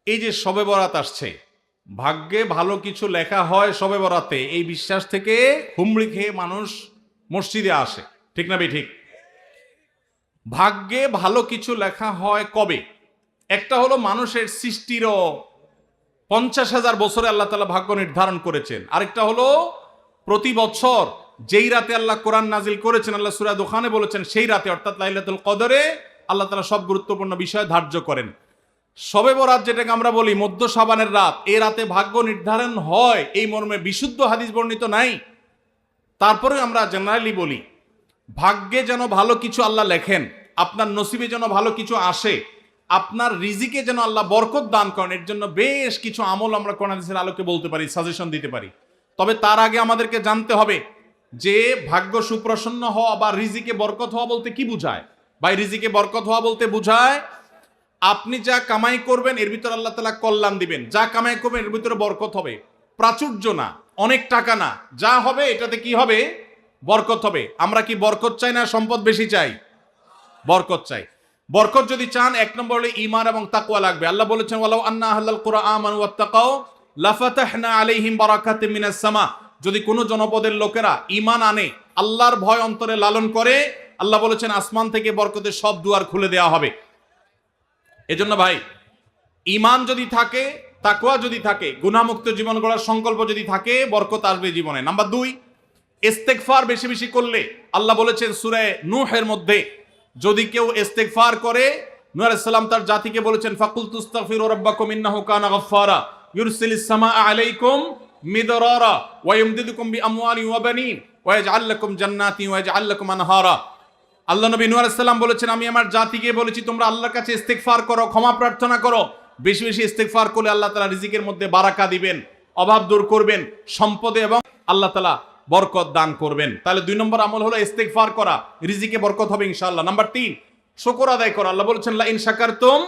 এই যে শবে বরাত আসছে, ভাগ্যে ভালো কিছু লেখা হয় শবে বরাতে, এই বিশ্বাস থেকে হুমড়ি খেয়ে মানুষ মসজিদে আসে। ঠিক না ঠিক? ভাগ্যে ভালো কিছু লেখা হয় কবে? একটা হলো মানুষের সৃষ্টিরও 50,000 বছরে আল্লাহ তাআলা ভাগ্য নির্ধারণ করেছেন। আরেকটা হলো প্রতি বছর যেই রাতে আল্লাহ কোরআন নাজিল করেছেন, আল্লাহ সূরা দুখানে বলেছেন সেই রাতে অর্থাৎ লাইলাতুল কদরে আল্লাহ তাআলা সব গুরুত্বপূর্ণ বিষয় ধার্য করেন। শবে বরাত যেটাকে আমরা বলি মধ্য শাবানের রাত, এই রাতে ভাগ্য নির্ধারণ হয় এই মর্মে বিশুদ্ধ হাদিস বর্ণিত নাই। তারপরে আমরা জেনারেলি বলি ভাগ্যে যেন ভালো কিছু আল্লাহ লেখেন, আপনার নসিবে যেন ভালো কিছু আসে, আপনার রিজিকে যেন আল্লাহ বরকত দান করেন, এর জন্য বেশ কিছু আমল আমরা কোরআন হাদিসের আলোকে বলতে পারি, সাজেশন দিতে পারি। তবে তার আগে আমাদেরকে জানতে হবে যে ভাগ্য সুপ্রসন্ন হওয়া বা রিজিকে বরকত হওয়া বলতে কি বুঝায়। ভাই, রিজিকে বরকত হওয়া বলতে বুঝায় আপনি যা কামাই করবেন এর ভিতরে আল্লাহ তাআলা কল্যাণ দিবেন, যা কামাই করবেন এর ভিতরে বরকত হবে। প্রাচুর্য না, অনেক টাকা না, যা হবে এটাতে কি হবে? বরকত হবে। আমরা কি বরকত চাই না সম্পদ বেশি চাই? বরকত চাই। বরকত যদি চান, এক নম্বর হলো ঈমান এবং তাকওয়া লাগবে। আল্লাহ বলেছেন ওয়ালাউ আন্না আহলাল কুরআ আমানু ওয়াত্তাকাও লাফাতাহনা আলাইহিম বারাকাতিম মিনাস সামা। যদি কোনো জনপদের লোকেরা ঈমান আনে, আল্লাহর ভয় অন্তরে লালন করে, আল্লাহ বলেছেন আসমান থেকে বরকতের সব দুয়ার খুলে দেওয়া হবে। এজন্য ভাই, ঈমান যদি থাকে, তাকওয়া যদি থাকে, গুনাহমুক্ত জীবন গড়ার সংকল্প যদি থাকে, বরকত আসবে জীবনে। নাম্বার 2, ইস্তেগফার বেশি বেশি করলে, আল্লাহ বলেছেন সূরা নূহের মধ্যে, যদি কেউ ইস্তেগফার করে, নূহ আলাইহিস সালাম তার জাতিকে বলেছেন ফাকুল তুস্তাগফিরু রাব্বাকুম ইন্নাহু কানা গাফফারা ইউরসিলিস সামাআ আলাইকুম মিদরারা ওয়া ইমদিদুকুম বিআমওয়ালিন ওয়া বানিন ওয়া ইয়াজআল লাকুম জান্নাতিন ওয়া ইয়াজআল লাকুম আনহারা। আল্লাহ নবী নূহ আলাইহিস সালাম বলেছেন আমি আমার জাতিকে বলেছি তোমরা আল্লাহর কাছে ইস্তেগফার করো, ক্ষমা প্রার্থনা করো। বেশি বেশি ইস্তেগফার করলে আল্লাহ তাআলা রিজিকের মধ্যে বারাকা দিবেন, অভাব দূর করবেন, সম্পদে এবং আল্লাহ তাআলা বরকত দান করবেন। তাহলে 2 নম্বর আমল হলো ইস্তেগফার করা, রিজিকে বরকত হবে ইনশাআল্লাহ। নাম্বার 3, শুকর আদায় করা। আল্লাহ বলেছেন লা ইন শাকারতুম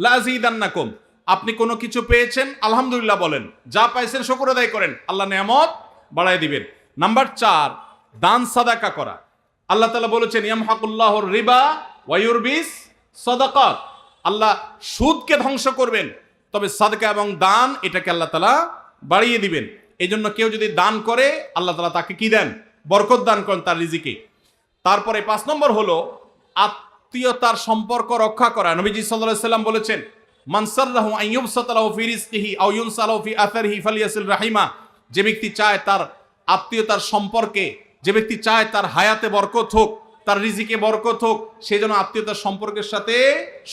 লা আযীদান্নাকুম। আপনি কোনো কিছু পেয়েছেন, আলহামদুলিল্লাহ বলেন, যা পাইছেন শুকর আদায় করেন, আল্লাহ নেয়ামত বাড়ায় দিবেন। নাম্বার 4, দান সাদাকা করা। আল্লাহ তাআলা বলেছেন ইয়ামহাকুল্লাহুর রিবা ওয়া ইউরবিস সাদাকাত। আল্লাহ সুদকে ধ্বংস করবেন, তবে সাদকা এবং দান এটাকে আল্লাহ তাআলা বাড়িয়ে দিবেন। এই জন্য কেউ যদি দান করে আল্লাহ তাআলা তাকে কি দেন? বরকত দান করেন তার রিজিকে। তারপরে 5 নম্বর হলো আত্মীয়তার সম্পর্ক রক্ষা করা। নবীজি সাল্লাল্লাহু আলাইহি সাল্লাম বলেছেন মান সাররাহু আন ইউবসাতা লাহু ফি রিজকিহি আও ইউনসালাহু ফি আথারিহি ফালিয়াসিল রাহিমা। যে ব্যক্তি চায় তার আত্মীয়তার সম্পর্কে, যে ব্যক্তি চায় তার হায়াতে বরকত হোক, তার রিজিকে বরকত হোক, সে যেন আত্মীয়তার সম্পর্কের সাথে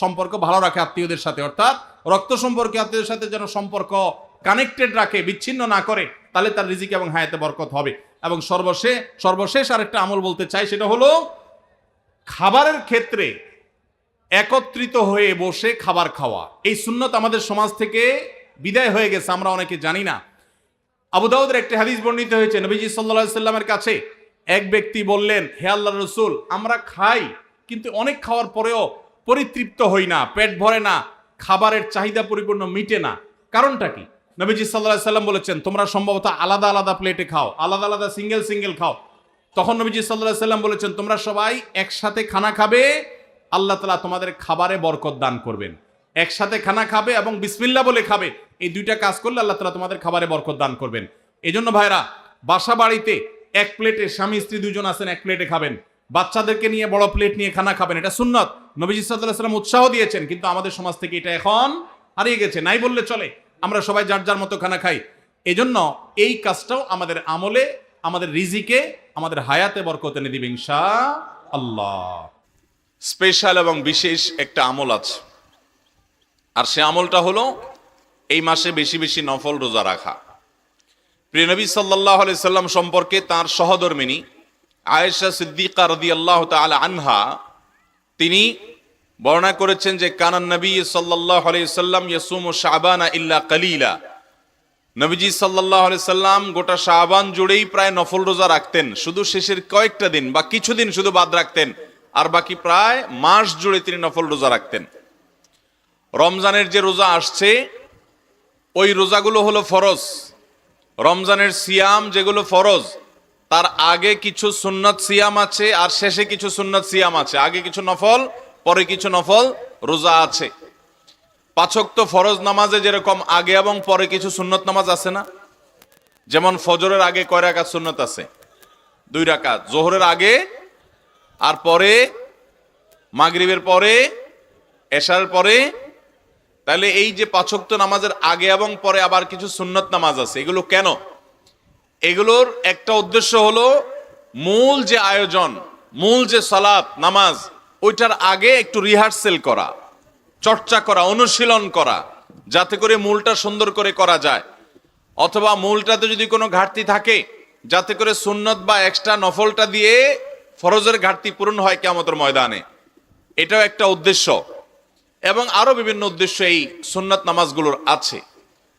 সম্পর্ক ভালো রাখে, আত্মীয়দের সাথে, অর্থাৎ রক্ত সম্পর্কে আত্মীয়দের সাথে যেন সম্পর্ক কানেক্টেড রাখে, বিচ্ছিন্ন না করে, তাহলে তার রিজিকে এবং হায়াতে বরকত হবে। এবং সর্বশেষ আরেকটা আমল বলতে চাই, সেটা হলো খাবারের ক্ষেত্রে একত্রিত হয়ে বসে খাবার খাওয়া। এই সুন্নত আমাদের সমাজ থেকে বিদায় হয়ে গেছে, আমরা অনেকে জানি না। আবু দাউদের একটি হাদিস বর্ণিত হয়েছে, নবীজি সাল্লাল্লাহু আলাইহি সাল্লামের কাছে এক ব্যক্তি বললেন হে আল্লাহর রাসূল, আমরা খাই কিন্তু অনেক খাওয়ার পরেও পরিতৃপ্ত হই না, পেট ভরে না, খাবারের চাহিদা পরিপূর্ণ মিটে না, কারণটা কি? নবীজি সাল্লাল্লাহু আলাইহি সাল্লাম বলেছেন তোমরা সম্ভবত আলাদা আলাদা প্লেটে খাও, আলাদা আলাদা সিঙ্গেল খাও। তখন নবীজি সাল্লাল্লাহু আলাইহি সাল্লাম বলেছেন তোমরা সবাই একসাথে খানা খাবে, আল্লাহ তাআলা তোমাদের খাবারে বরকত দান করবেন। একসাথে খানা খাবে এবং বিসমিল্লাহ বলে খাবে, এই 2টা কাজ করলে আল্লাহ তাআলা তোমাদের খাবারে বরকত দান করবেন। এজন্য ভাইরা, বাসা বাড়িতে এক প্লেটে স্বামী স্ত্রী 2জন আছেন, এক প্লেটে খাবেন। বাচ্চাদেরকে নিয়ে বড় প্লেট নিয়ে খানা খাবেন, এটা সুন্নত। নবীজি সাল্লাল্লাহু আলাইহি সাল্লাম উৎসাহ দিয়েছেন, কিন্তু আমাদের সমাজ থেকে এটা এখন হারিয়ে গেছে, নাই বললে চলে। আমরা সবাই যার যার মতো খানা খাই। এজন্য এই কাজটাও আমাদের আমলে, আমাদের রিজিকে, আমাদের হায়াতে বরকত এনে দিবে ইনশাআল্লাহ। স্পেশাল এবং বিশেষ একটা আমল আছে, আর সে আমলটা হলো এই মাসে বেশি বেশি নফল রোজা রাখা। প্রিয় নবী সাল্লাল্লাহু আলাইহি সাল্লাম সম্পর্কে তার সহধর্মিনী আয়েশা সিদ্দিকা রাদিয়াল্লাহু তাআলা আনহা তিনি বর্ণনা করেছেন যে কানান নবী সাল্লাল্লাহু আলাইহি সাল্লাম ইয়াসুমু শাবানা ইল্লা কালিলা। নবীজি সাল্লাল্লাহু আলাইহি সাল্লাম গোটা শাবান জুড়েই প্রায় নফল রোজা রাখতেন, শুধু শেষের কয়েকটা দিন বা কিছুদিন শুধু বাদ রাখতেন, আর বাকি প্রায় মাস জুড়ে তিনি নফল রোজা রাখতেন। রমজানের যে রোজা আসছে ওই রোজাগুলো হলো ফরজ। রমজানের সিয়াম যেগুলো ফরজ, তার আগে কিছু সুন্নত সিয়াম আছে আর শেষে কিছু সুন্নত সিয়াম আছে। আগে কিছু নফল, পরে কিছু নফল রোজা আছে। পাঁচ ওয়াক্ত ফরজ নামাজে যেরকম আগে এবং পরে কিছু সুন্নত নামাজ আছে না? যেমন ফজরের আগে কয় রাকাত সুন্নত আছে? 2 রাকাত। জোহরের আগে আর পরে, মাগরিবের পরে, এশারের পরে। তাহলে এই যে পাঁচ ওয়াক্ত নামাজের আগে এবং পরে আবার কিছু সুন্নত নামাজ আছে, এগুলো কেন? এগুলোর একটা উদ্দেশ্য হলো মূল যে আয়োজন, মূল যে সালাত নামাজ, ওইটার আগে একটু রিহার্সেল করা, চর্চা করা, অনুশীলন করা, যাতে করে মূলটা সুন্দর করে করা যায়। অথবা মূলটাতে যদি কোনো ঘাটতি থাকে, যাতে করে সুন্নত বা এক্সট্রা নফলটা দিয়ে ফরজের ঘাটতি পূরণ হয় কিয়ামতের ময়দানে। এটাও একটা উদ্দেশ্য, এবং আরো বিভিন্ন উদ্দেশ্য এই সুন্নত নামাজগুলোর আছে।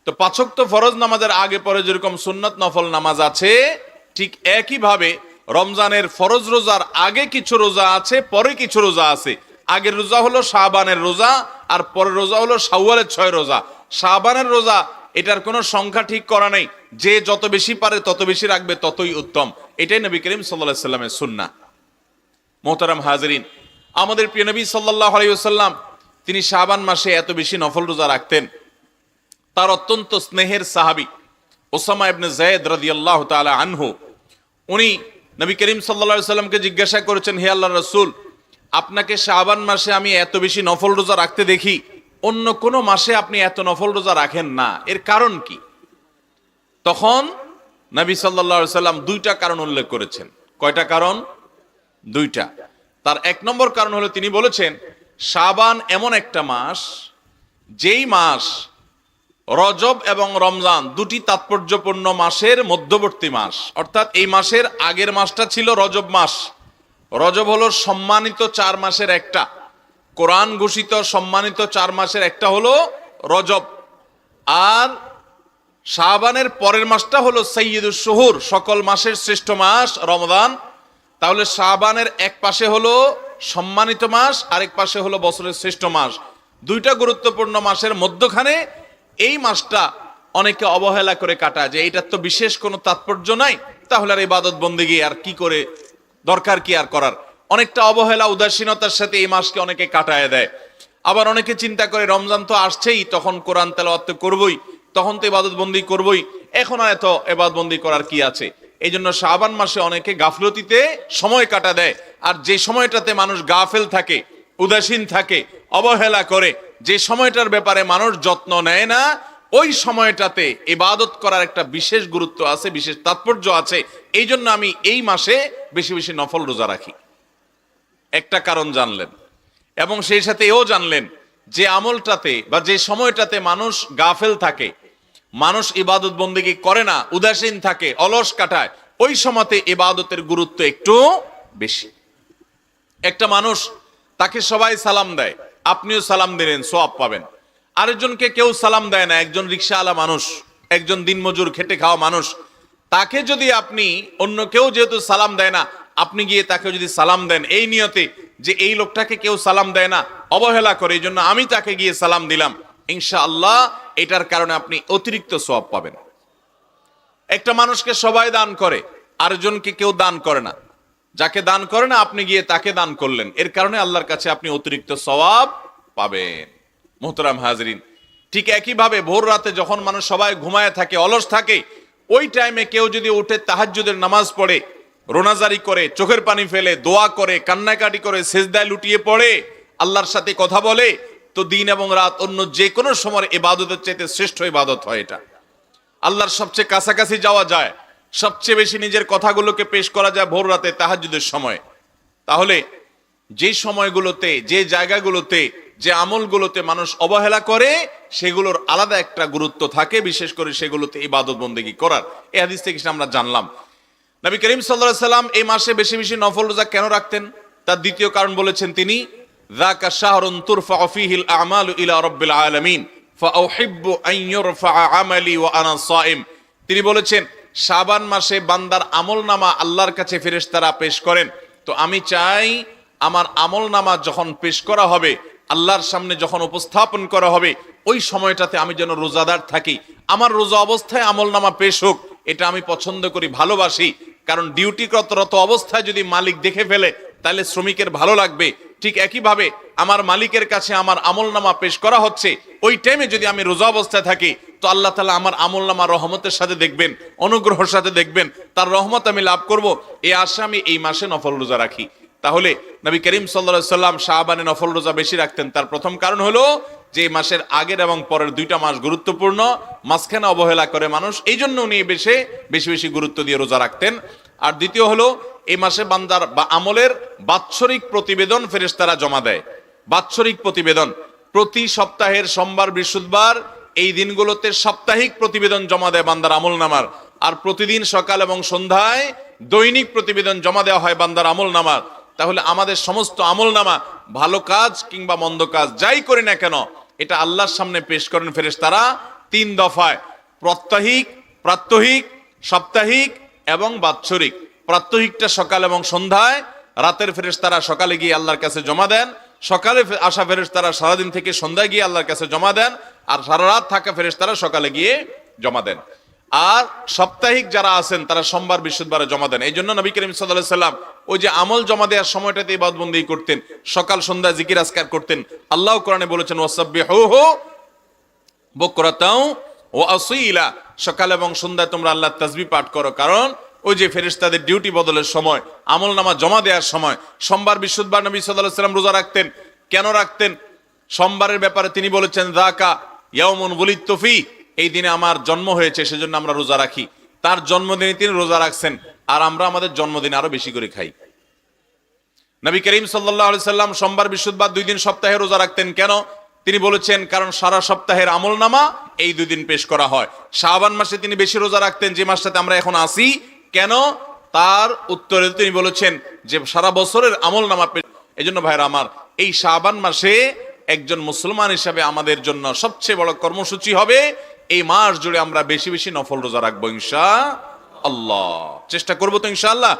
তো পাঁচ ওয়াক্ত ফরজ নামাজের আগে পরে যেরকম সুন্নত নফল নামাজ আছে, ঠিক একইভাবে রমজানের ফরজ রোজার আগে কিছু রোজা আছে, পরে কিছু রোজা আছে। আগের রোজা হলো শাবানের রোজা, আর পরের রোজা হলো শাওয়ালের 6 রোজা। শাবানের রোজা, এটার কোনো সংখ্যা ঠিক করা নেই, যে যত বেশি পারে তত বেশি রাখবে ততই উত্তম। এটাই নবী করিম সাল্লাল্লাহু আলাইহি সাল্লামের সুন্নাহ। মোহতারাম হাজিরিন, আমাদের প্রিয় নবী সাল্লাল্লাহু আলাইহি ওয়াসাল্লাম তিনি শাবান মাসে এত বেশি নফল রোজা রাখতেন। তার অত্যন্ত স্নেহের সাহাবী ওসামা ইবনে যায়েদ রাদিয়াল্লাহু তাআলা আনহু, উনি নবী করিম সাল্লাল্লাহু আলাইহি সাল্লামকে জিজ্ঞাসা করেছেন, হে আল্লাহর রাসূল, আপনাকে শাবান মাসে আমি এত বেশি নফল রোজা রাখতে দেখি, অন্য কোন মাসে আপনি এত নফল রোজা রাখেন না, এর কারণ কি? তখন নবী সাল্লাল্লাহু আলাইহি সাল্লাম 2টা কারণ উল্লেখ করেছেন। কয়টা কারণ? 2টা। তার 1 নম্বর কারণ হলো তিনি বলেছেন, শাবান এমন একটা মাস, যেই মাস রজব এবং রমজান দুটি তাৎপর্যপূর্ণ মাসের মধ্যবর্তী মাস। অর্থাৎ এই মাসের আগের মাসটা ছিল রজব মাস। রজব হলো সম্মানিত 4 মাসের একটা, কোরআন ঘোষিত সম্মানিত 4 মাসের একটা হলো রজব। আর শাবানের পরের মাসটা হলো সাইয়্যিদুশ শুহুর, সকল মাসের শ্রেষ্ঠ মাস রমজান। তাহলে শাবানের এক পাশে হলো সম্মানিত মাস, আরেক পাশে হলো বছরের শ্রেষ্ঠ মাস। 2টা গুরুত্বপূর্ণ মাসের মধ্যখানে এই মাসটা অনেকে অবহেলা করে কাটায়, যে এইটার তো বিশেষ কোনো তাৎপর্য নাই, তাহলে আর ইবাদত বন্দেগী আর কি করে, দরকার কি আর করার। অনেকটা অবহেলা, উদাসীনতার সাথে এই মাসকে অনেকে কাটায় দেয়। আবার অনেকে চিন্তা করে রমজান তো আসছেই, তখন কোরআন তেলাওয়াত তো করবই, তখন তো ইবাদত বন্দি করবই, এখন আর এত ইবাদত বন্দি করার কি আছে। এই জন্য শাবান মাসে অনেকে গাফলতিতে সময় কাটা দেয়। আর যে সময়টাতে মানুষ গাফেল থাকে, উদাসীন থাকে, অবহেলা করে, যে সময়টার ব্যাপারে মানুষ যত্ন নেয় না, ওই সময়টাতে ইবাদত করার একটা বিশেষ গুরুত্ব আছে, বিশেষ তাৎপর্য আছে। এই জন্য আমি এই মাসে বেশি বেশি নফল রোজা রাখি। একটা কারণ জানলেন, এবং সেই সাথে এও জানলেন যে আমলটাতে বা যে সময়টাতে মানুষ গাফেল থাকে, মানুষ ইবাদত বন্দেগী করে না, উদাসীন থাকে, অলস কাটায়, ওই সময়তে ইবাদতের গুরুত্ব একটু বেশি। একটা মানুষ, তাকে সবাই সালাম দেয়, আপনিও সালাম দিলেন, সওয়াব পাবেন। আরেকজনকে কেউ সালাম দেয় না, একজন রিকশাওয়ালা মানুষ, একজন দিনমজুর খেটে খাওয়া মানুষ, তাকে যদি আপনি, অন্য কেউ যেহেতু সালাম দেয় না, আপনি গিয়ে তাকে যদি সালাম দেন এই নিয়তে যে এই লোকটাকে কেউ সালাম দেয় না, অবহেলা করে, এই জন্য আমি তাকে গিয়ে সালাম দিলাম, ইনশাআল্লাহ এটার কারণে আপনি অতিরিক্ত সওয়াব পাবেন। একটা মানুষকে সবাই দান করে, আরেকজনকে কেউ দান করে না, যাকে দান করে না আপনি গিয়ে তাকে দান করলেন, এর কারণে আল্লাহর কাছে আপনি অতিরিক্ত সওয়াব পাবেন। মোহতারাম হাজরিন, ঠিক একইভাবে ভোর রাতে যখন মানুষ সবাই ঘুমায় থাকে, অলস থাকে, ওই টাইমে কেউ যদি উঠে তাহাজ্জুদের নামাজ পড়ে, রোনাজারি করে, চোখের পানি ফেলে, দোয়া করে, কান্নাকাটি করে, সেজদায় লুটিয়ে পড়ে, আল্লাহর সাথে কথা বলে, তো দিন এবং রাত অন্য যে কোনো সময় ইবাদতের চাইতে শ্রেষ্ঠ ইবাদত হয় এটা। আল্লাহর সবচেয়ে কাছাকাছি যাওয়া যায়, সবচেয়ে বেশি নিজের কথাগুলোকে পেশ করা যায় ভোর রাতে তাহাজ্জুদের সময়। তাহলে যে সময়গুলোতে, যে জায়গাগুলোতে, যে আমলগুলোতে মানুষ অবহেলা করে, সেগুলোর আলাদা একটা গুরুত্ব থাকে, বিশেষ করে সেগুলোতে ইবাদত বন্দেগী করার। এই হাদিস থেকে আমরা জানলাম নবী করিম সাল্লাল্লাহু আলাইহি সাল্লাম এই মাসে বেশি বেশি নফল রোজা কেন রাখতেন। তার দ্বিতীয় কারণ বলেছেন তিনি, যাকা শাহরুন তুরফাউ ফীহিল আমালু ইলা রাব্বিল আলামিন ফাউহিব্বু আন ইউরফা আমালি ওয়া আনা সাইম। তিনি বলেছেন, শাবান মাসে বান্দার আমলনামা আল্লাহর কাছে ফেরেশতারা পেশ করেন, তো আমি চাই আমার আমলনামা যখন পেশ করা হবে, আল্লাহর সামনে যখন উপস্থাপন করা হবে, ওই সময়টাতে আমি যেন রোজাদার থাকি, আমার রোজা অবস্থায় আমলনামা পেশ হোক, এটা আমি পছন্দ করি, ভালোবাসি। কারণ ডিউটি কর্তরত অবস্থায় যদি মালিক দেখে ফেলে, তাহলে শ্রমিকের ভালো লাগবে, ঠিক একইভাবে আমার মালিকের কাছে আমার আমলনামা পেশ করা হচ্ছে, ওই টাইমে যদি আমি রোজা অবস্থায় থাকি তো আল্লাহ তাআলা আমার আমলনামা রহমতের সাথে দেখবেন, অনুগ্রহের সাথে দেখবেন, তার রহমত আমি লাভ করব। এই আশা আমি এই মাসে নফল রোজা রাখি। তাহলে নবী করিম সাল্লাল্লাহু আলাইহি সাল্লাম শাবানে নফল রোজা বেশি রাখতেন। তার প্রথম কারণ হলো যে এই মাসের আগের এবং পরের দুইটা মাস গুরুত্বপূর্ণ, মাঝখানে অবহেলা করে মানুষ, এই জন্য উনি বেশি বেশি গুরুত্ব দিয়ে রোজা রাখতেন। আর দ্বিতীয় হলো এই মাসে বান্দার বা আমলের বাৎসরিক প্রতিবেদন ফেরেশতারা জমা দেয়। বাৎসরিক প্রতিবেদন প্রতি সপ্তাহের সোমবার বৃহস্পতিবার এই দিনগুলোতে সাপ্তাহিক প্রতিবেদন জমা দেয় বান্দার আমলনামার। আর প্রতিদিন সকাল এবং সন্ধ্যায় দৈনিক প্রতিবেদন জমা দেওয়া হয় বান্দার আমলনামার। তাহলে আমাদের সমস্ত আমলনামা, ভালো কাজ কিংবা মন্দ কাজ যাই করি না কেন, এটা আল্লাহর সামনে পেশ করেন ফেরেশতারা 3 দফায়: প্রাত্যহিক, প্রাত্যহিক, সাপ্তাহিক এবং বাৎসরিক। প্রাত্যহিকটা সকাল এবং সন্ধ্যায়, রাতের ফেরেশতারা সকালে গিয়ে আল্লাহর কাছে জমা দেন, সকালে আসা ফেরেশতারা সারাদিন থেকে সন্ধ্যায় গিয়ে আল্লাহর কাছে জমা দেন, আর সারা রাত থাকা ফেরেশতারা সকালে গিয়ে জমা দেন। আর সাপ্তাহিক যারা আছেন তারা সোমবার বৃহস্পতিবারে জমা দেন। এই জন্য নবী করিম সাল্লাল্লাহু আলাইহি সাল্লাম ওই যে আমল জমা দেওয়ার সময়টাতে ইবাদতবন্দি করতেন, সকাল সন্ধ্যা জিকির আজকার করতেন। আল্লাহ কোরআনে বলেছেন ওয়াসাব্বিহুহু বুকরাতাও ওয়া আসীলা, সকাল এবং সন্ধ্যায় তোমরা আল্লাহর তাসবিহ পাঠ করো। কারণ ওই যে ফেরেশতাদের ডিউটি বদলের সময়, আমলনামা জমা দেওয়ার সময় সোমবার বৃহস্পতিবার নবী সাল্লাল্লাহু আলাইহি সাল্লাম রোজা রাখতেন। কেন রাখতেন? সোমবারের ব্যাপারে তিনি বলেছেন যাকা ইয়াউমুন বুলিদতু ফি, এই দিনে আমার জন্ম হয়েছে সেজন্য আমরা রোজা রাখি। তার জন্মদিনে তিনি রোজা রাখছেন, আর আমরা আমাদের জন্মদিনে আরো বেশি করে খাই। নবী করিম সাল্লাল্লাহু আলাইহি সাল্লাম সোমবার বৃহস্পতিবার 2 দিন সপ্তাহে রোজা রাখতেন। কেন? তিনি বলেছেন কারণ সারা সপ্তাহের আমলনামা এই 2 দিন পেশ করা হয়। শাবান মাসে তিনি বেশি রোজা রাখতেন, যে মাসটাতে আমরা এখন আছি। কেন? তার উত্তরে তিনি বলেছেন যে সারা বছরের আমলনামা পেশ। এজন্য ভাইরা আমার, এই শাবান মাসে একজন মুসলমান হিসাবে আমাদের জন্য সবচেয়ে বড় কর্মসূচি হবে এই মাস জুড়ে আমরা বেশি বেশি নফল রোজা রাখবো ইনশাআল্লাহ। চেষ্টা করবো তো ইনশাআল্লাহ।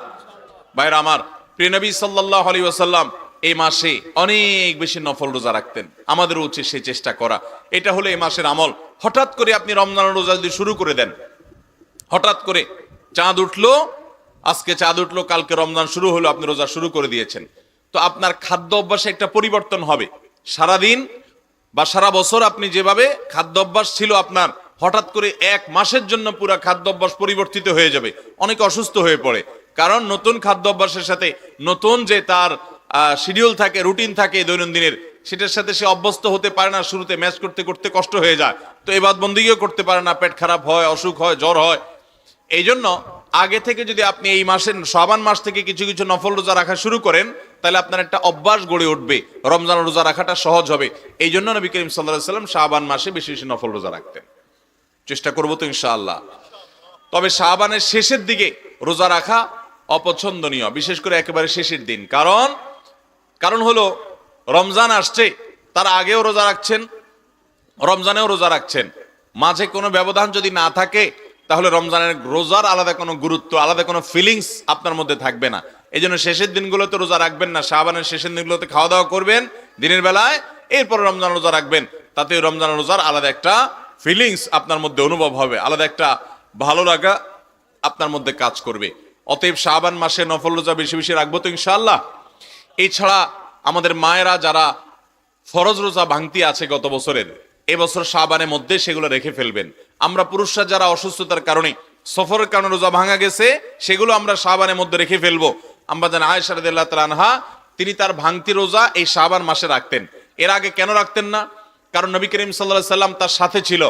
ভাইরা আমার, প্রিয় নবী সাল্লাল্লাহু আলাইহি ওয়াসাল্লাম এই মাসে অনেক বেশি নফল রোজা রাখতেন। আমাদের উচিত সেই চেষ্টা করা। এটা হলো এই মাসের আমল। হঠাৎ করে আপনি রমজানের রোজা যদি শুরু করে দেন, হঠাৎ করে চাঁদ উঠলো, আজকে চাঁদ উঠলো, কালকে রমজান শুরু হলো, আপনি রোজা শুরু করে দিয়েছেন, তো আপনার খাদ্য অভ্যাসে একটা পরিবর্তন হবে। সারাদিন বা সারা বছর আপনি যেভাবে খাদ্য অভ্যাস ছিল আপনার, হঠাৎ করে 1 মাসের জন্য পুরো খাদ্য অভ্যাস পরিবর্তিত হয়ে যাবে। অনেকে অসুস্থ হয়ে পড়ে, কারণ নতুন খাদ্য অভ্যাসের সাথে নতুন যে তার শিডিউল থাকে, রুটিন থাকে দৈনন্দিনের, সেটার সাথে সে অভ্যস্ত হতে পারে না। শুরুতে ম্যাচ করতে করতে কষ্ট হয়ে যায়, তো ইবাদত বন্দেগীও করতে পারে না, পেট খারাপ হয়, অসুখ হয়, জ্বর হয়। এই জন্য আগে থেকে যদি আপনি এই মাসের শাবান মাস থেকে কিছু কিছু নফল রোজা রাখা শুরু করেন, তাহলে আপনার একটা অভ্যাস গড়ে উঠবে, রমজান রোজা রাখাটা সহজ হবে। এই জন্য নবী করিম সাল্লাল্লাহু আলাইহি সাল্লাম শাবান মাসে বেশি বেশি নফল রোজা রাখতেন। চেষ্টা করবো তো ইনশাআল্লাহ। তবে শাবানের শেষের দিকে রোজা রাখা অপছন্দনীয়, বিশেষ করে একেবারে শেষের দিন। কারণ হলো রমজান আসছে, তার আগেও রোজা রাখছেন, রমজানেও রোজা রাখছেন, মাঝে কোনো ব্যবধান যদি না থাকে তাহলে রমজানের রোজার আলাদা কোনো গুরুত্ব, আলাদা কোনো ফিলিংস আপনার মধ্যে থাকবে না। এই জন্য শেষের দিনগুলোতে রোজা রাখবেন না। শাবানের শেষের দিনগুলোতে খাওয়া দাওয়া করবেন দিনের বেলায়, এরপর রমজান রোজা রাখবেন। তাতে রমজান রোজার আলাদা একটা ফিলিংস আপনার মধ্যে অনুভব হবে, আলাদা একটা ভালো লাগা আপনার মধ্যে কাজ করবে। অতএব শাবান মাসে নফল রোজা বেশি বেশি রাখবো তো ইনশাআল্লাহ। এছাড়া আমাদের মায়েরা যারা ফরজ রোজা ভাঙতি আছে গত বছরের, এবছর শাবানের মধ্যে সেগুলো রেখে ফেলবেন। আমরা পুরুষরা যারা অসুস্থতার কারণে, সফরের কারণে রোজা ভাঙা গেছে, সেগুলো আমরা শাবানের মধ্যে রেখে ফেলবো। আমরা জানি আয়েশা রাদিয়াল্লাহু তাআলা আনহা, তিনি তার ভাঙতি রোজা এই শাবান মাসে রাখতেন। এর আগে কেন রাখতেন না? কারণ নবী করিম সাল্লাল্লাহু আলাইহি সাল্লাম তার সাথে ছিল,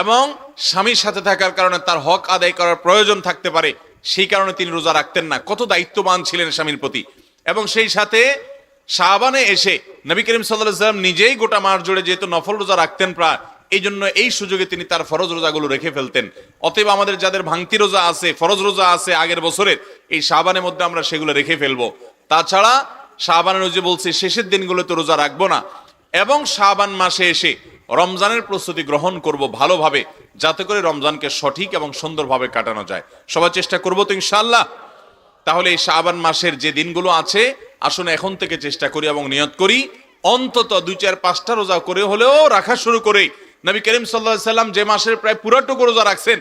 এবং স্বামীর সাথে থাকার কারণে তার হক আদায় করার প্রয়োজন থাকতে পারে, সেই কারণে তিনি রোজা রাখতেন না। কত দায়িত্ববান ছিলেন স্বামীর প্রতি। এবং সেই সাথে শাবানে এসে নবী করিম সাল্লাল্লাহু আলাইহি সাল্লাম নিজেই গোটা মাস জুড়ে যেহেতু নফল রোজা রাখতেন প্রায়, এই জন্য এই সুযোগে তিনি তার ফরজ রোজাগুলো রেখে ফেলতেন। অতএব আমাদের যাদের ভাঙতি রোজা আছে, ফরজ রোজা আছে আগের বছরের, এই শাবানের মধ্যে আমরা সেগুলো রেখে ফেলবো। তাছাড়া শাবানের রোজা বলছে শেষের দিনগুলোতে রোজা রাখবো না, এবং শাবান মাসে এসে রমজানের প্রস্তুতি গ্রহণ করব ভালোভাবে, যাতে করে রমজানকে সঠিক এবং সুন্দরভাবে কাটানো যায়। সবাই চেষ্টা করবো তো ইনশাআল্লাহ। তাহলে এই শাবান মাসের যে দিনগুলো আছে, আসুন এখন থেকে চেষ্টা করি এবং নিয়ত করি অন্তত 2-4-5টা রোজা করে হলেও রাখা শুরু করে। নবী করিম সাল্লাল্লাহু আলাইহি সাল্লাম যে মাসের প্রায় পুরাটুকু রোজা রাখছেন,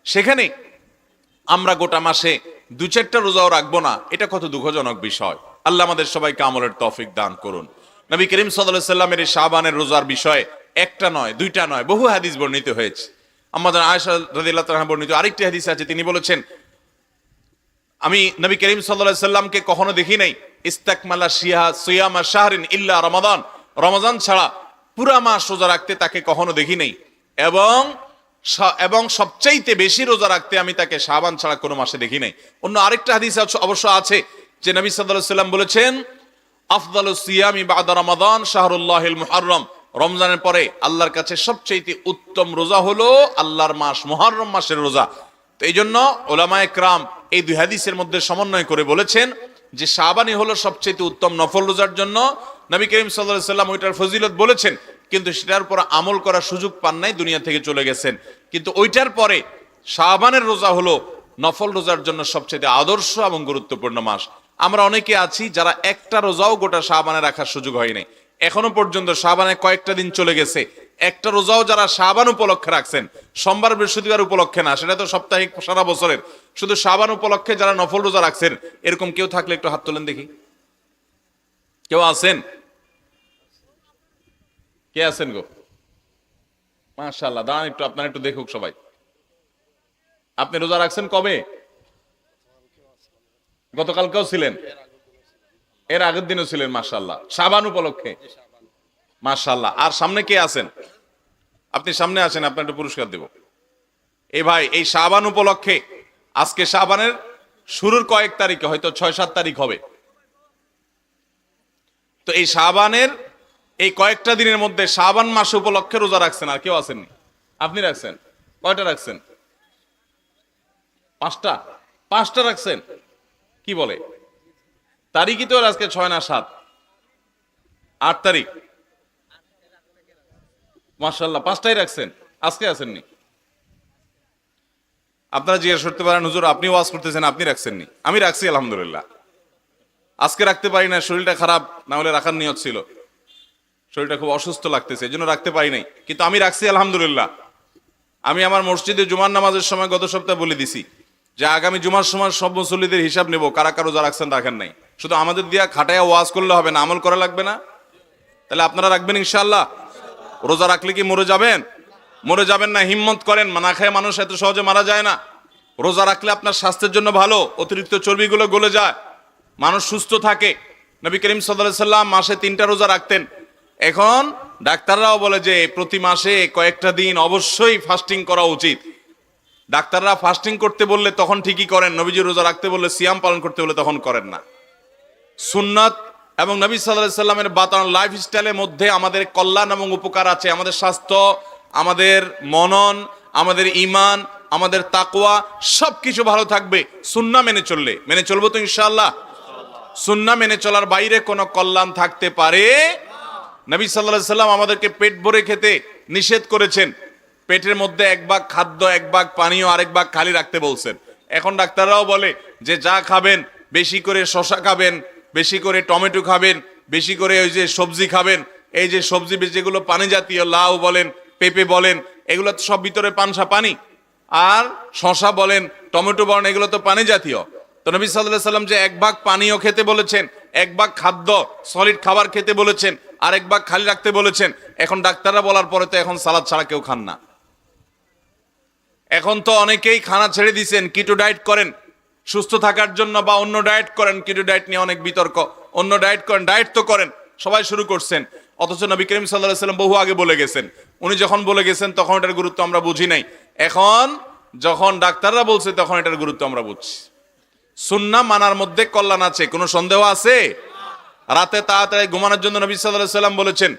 সেখানে আমরা গোটা মাসে 2-4টা রোজাও রাখবো না, এটা কত দুঃখজনক বিষয়। আল্লাহ আমাদের সবাইকে আমলের তৌফিক দান করুন। নবী করিম সাল্লাল্লাহু আলাইহি ওয়াসাল্লামের এই শাবানের রোজার বিষয়ে একটা নয়, দুইটা নয়, বহু হাদিস বর্ণিত হয়েছে। আম্মা আয়েশা রাদিয়াল্লাহু তাআলা বর্ণিত আরেকটি হাদিস আছে, তিনি বলেছেন, আমি নবী করিম সাল্লাল্লাহু আলাইহি ওয়াসাল্লামকে কখনো দেখি নাই ইস্তাকমালা সিয়ামা শাহরিন ইল্লা রমাদান, রমজান ছাড়া পুরা মাস রোজা রাখতে তাকে কখনো দেখি নাই, এবং সবচাইতে বেশি রোজা রাখতে আমি তাকে শাবান ছাড়া কোনো মাসে দেখি নাই। অন্য আরেকটা হাদিস অবশ্য আছে যে নবী সাল্লাল্লাহু আলাইহি ওয়াসাল্লাম বলেছেন, আফদালুস সিয়ামি বাদা রমাদান শাহরুল্লাহিল মুহাররম, রমজানের পরে আল্লাহর কাছে সবচাইতে উত্তম রোজা হলো আল্লাহর মাস মুহররম মাসের রোজা। তো এই জন্য উলামায়ে কেরাম এই দুই হাদিসের মধ্যে সমন্বয় করে বলেছেন যে শাবানই হলো সবচাইতে উত্তম নফল রোজার জন্য। নবী করিম সাল্লাল্লাহু আলাইহি ওয়াসাল্লাম ওইটার ফজিলত বলেছেন, কিন্তু সেটার উপর আমল করার সুযোগ পান নাই, দুনিয়া থেকে চলে গেছেন। কিন্তু ওইটার পরে শাবানের রোজা হলো নফল রোজার জন্য সবচেয়ে আদর্শ এবং গুরুত্বপূর্ণ মাস। আমরা অনেকে আছি যারা একটা রোজাও গোটা শাবানে রাখার সুযোগ হয়নি, এখনো পর্যন্ত শাবানে কয়েকটা দিন চলে গেছে, একটা রোজাও যারা শাবান উপলক্ষে রাখছেন, সোমবার বৃহস্পতিবার উপলক্ষে না, সেটা তো সাপ্তাহিক সারা বছরের, শুধু শাবান উপলক্ষে যারা নফল রোজা রাখছেন, এরকম কেউ থাকলে একটু হাত তোলেন দেখি। কেউ আছেন? কে আছেন গো? মাশাআল্লাহ, দাঁড়ান একটু, আপনারা একটু দেখুক সবাই। আপনি রোজা রাখছেন কবে? গতকালকেও ছিলেন, এর আগের দিনও ছিলেন, মাশাআল্লাহ, শাবান উপলক্ষে, মাশাআল্লাহ। আর সামনে কে আছেন? আপনি সামনে আসেন, আপনার একটু পুরস্কার দেব। এই ভাই, এই শাবান উপলক্ষে, আজকে শাবানের শুরুর কয়েক তারিখে, হয়তো 6-7 তারিখ হবে, তো এই শাবানের এই কয়েকটা দিনের মধ্যে শাবান মাস উপলক্ষে রোজা রাখছেন আর কেউ আসেননি? আপনি রাখছেন? কয়টা রাখছেন? 5টা রাখছেন? কি বলে, তারিখই তো আজকে 6 না 7? 8 তারিখ, মাশাআল্লাহ, 5টাই রাখছেন, আজকে আসেননি। আপনারা জিজ্ঞেস করতে পারেন, হুজুর আপনি ওয়াজ করতেছেন, আপনি রাখছেননি? আমি রাখছি আলহামদুলিল্লাহ। আজকে রাখতে পারি না, শরীরটা খারাপ, না হলে রাখার নিয়ত ছিল, শরীরটা খুব অসুস্থ লাগতেছে, এই জন্য রাখতে পারি নাই, কিন্তু আমি রাখছি আলহামদুলিল্লাহ। আমি আমার মসজিদে জুমার নামাজের সময় গত সপ্তাহে বলে দিছি যে আগামী জুমার সময় সব মুসল্লিদের হিসাব নেব, কারা কারা রোজা রাখছেন রাখেন নাই। শুধু আমাদের দিয়া খাটায়া ওয়াজ করলে হবে না, আমল করা লাগবে না? তাহলে আপনারা রাখবেন ইনশাআল্লাহ? রোজা রাখলে কি মরে যাবেন? মরে যাবেন না, হিম্মত করেন, না খেয়ে মানুষ এত সহজে মারা যায় না। রোজা রাখলে আপনার স্বাস্থ্যের জন্য ভালো, অতিরিক্ত চর্বিগুলো গলে যায়, মানুষ সুস্থ থাকে। নবী করিম সাল্লাল্লাহু আলাইহি ওয়াসাল্লাম মাসে 3টা রোজা রাখতেন। এখন ডাক্তাররাও বলে যে প্রতি মাসে কয়েকটা দিন অবশ্যই ফাস্টিং করা উচিত। ডাক্তাররা ফাস্টিং করতে বললে তখন ঠিকই করেন, নবীজি রোজা রাখতে বললে, সিয়াম পালন করতে বললে তখন করেন না। সুন্নাত এবং নবী সাল্লাল্লাহু আলাইহি ওয়াসাল্লামের বাতানো লাইফস্টাইলের মধ্যে আমাদের কল্যাণ এবং উপকার আছে। আমাদের স্বাস্থ্য, আমাদের মনন, আমাদের ঈমান, আমাদের তাকওয়া সবকিছু ভালো থাকবে সুন্নাহ মেনে চললে। মেনে চলবো তো ইনশাআল্লাহ? সুন্নাহ মেনে চলার বাইরে কোনো কল্যাণ থাকতে পারে? নবী সাল্লাল্লাহু আলাইহি ওয়াসাল্লাম আমাদেরকে পেট ভরে খেতে নিষেধ করেছেন, পেটের মধ্যে 1 ভাগ খাদ্য, 1 ভাগ পানীয়, আরেক ভাগ খালি রাখতে বলছেন। এখন ডাক্তাররাও বলে যে যা খাবেন, বেশি করে শসা খাবেন, বেশি করে টমেটো খাবেন, বেশি করে ওই যে সবজি খাবেন। এই যে সবজি যেগুলো পানি জাতীয়, লাউ বলেন, পেঁপে বলেন, এগুলো তো সব ভিতরে পানি, আর শসা বলেন, টমেটো বলেন, এগুলো তো পানি জাতীয়। তো নবী সাল্লাল্লাহু আলাইহি ওয়াসাল্লাম যে 1 ভাগ পানীয় খেতে বলেছেন, 1 ভাগ খাদ্য সলিড খাবার খেতে বলেছেন, আর 1 ভাগ খালি রাখতে বলেছেন। এখন ডাক্তাররা বলার পরে তো এখন সালাদ ছাড়া কেউ খান না। এখন তো অনেকেই খানা ছেড়ে দিয়েছেন, কিটো ডায়েট করেন সুস্থ থাকার জন্য, বা অন্য ডায়েট করেন। কিটো ডায়েট নিয়ে অনেক বিতর্ক, অন্য ডায়েট করেন, ডায়েট তো করেন, সবাই শুরু করছেন। অথচ নবী করিম সাল্লাল্লাহু আলাইহি ওয়াসাল্লাম বহু আগে বলে গেছেন। উনি যখন বলে গেছেন তখন এটার গুরুত্ব আমরা বুঝি নাই, এখন যখন ডাক্তাররা বলছে তখন এটার গুরুত্ব আমরা বুঝছি। সুন্নাহ মানার মধ্যে কল্যাণ আছে, কোনো সন্দেহ আছে? রাতে তাড়াতাড়ি ঘুমানোর জন্য নবী সাল্লাল্লাহু আলাইহি ওয়াসাল্লাম বলেছেন